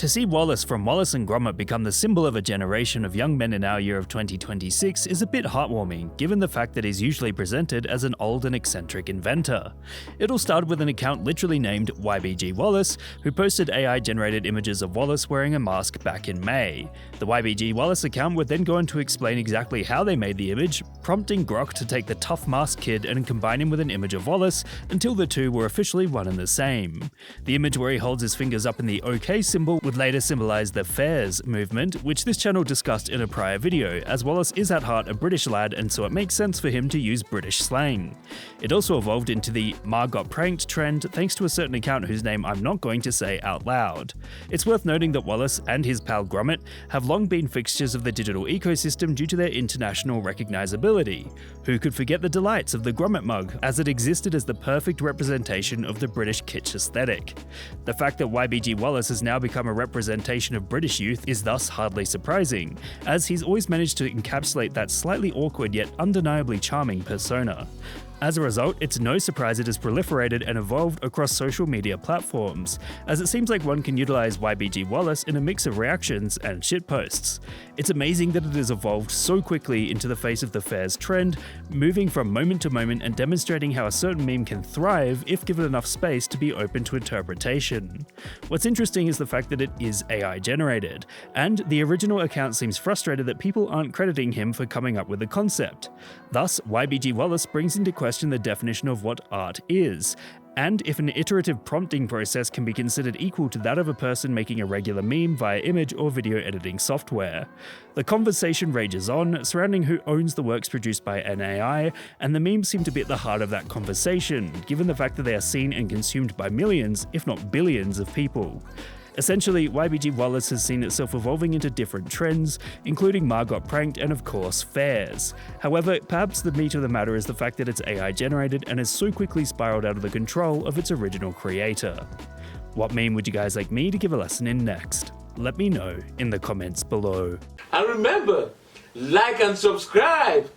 To see Wallace from Wallace and Gromit become the symbol of a generation of young men in our year of 2026 is a bit heartwarming, given the fact that he's usually presented as an old and eccentric inventor. It all started with an account literally named YBG Wallace, who posted AI-generated images of Wallace wearing a mask back in May. The YBG Wallace account would then go on to explain exactly how they made the image, prompting Grok to take the tough mask kid and combine him with an image of Wallace until the two were officially one and the same. The image where he holds his fingers up in the OK symbol would later symbolize the Fairs movement, which this channel discussed in a prior video, as Wallace is at heart a British lad and so it makes sense for him to use British slang. It also evolved into the "Ma got pranked" trend thanks to a certain account whose name I'm not going to say out loud. It's worth noting that Wallace and his pal Gromit have long been fixtures of the digital ecosystem due to their international recognizability. Who could forget the delights of the Gromit mug, as it existed as the perfect representation of the British kitsch aesthetic. The fact that YBG Wallace has now become a representation of British youth is thus hardly surprising, as he's always managed to encapsulate that slightly awkward yet undeniably charming persona. As a result, it's no surprise it has proliferated and evolved across social media platforms, as it seems like one can utilize YBG Wallace in a mix of reactions and shitposts. It's amazing that it has evolved so quickly into the face of the Fairs trend, moving from moment to moment and demonstrating how a certain meme can thrive if given enough space to be open to interpretation. What's interesting is the fact that it is AI generated, and the original account seems frustrated that people aren't crediting him for coming up with the concept. Thus, YBG Wallace brings into question the definition of what art is, and if an iterative prompting process can be considered equal to that of a person making a regular meme via image or video editing software. The conversation rages on, surrounding who owns the works produced by an AI, and the memes seem to be at the heart of that conversation, given the fact that they are seen and consumed by millions, if not billions, of people. Essentially, YBG Wallace has seen itself evolving into different trends, including Ma got pranked and of course Fairs. However, perhaps the meat of the matter is the fact that it's AI generated and has so quickly spiraled out of the control of its original creator. What meme would you guys like me to give a lesson in next? Let me know in the comments below. And remember, like and subscribe!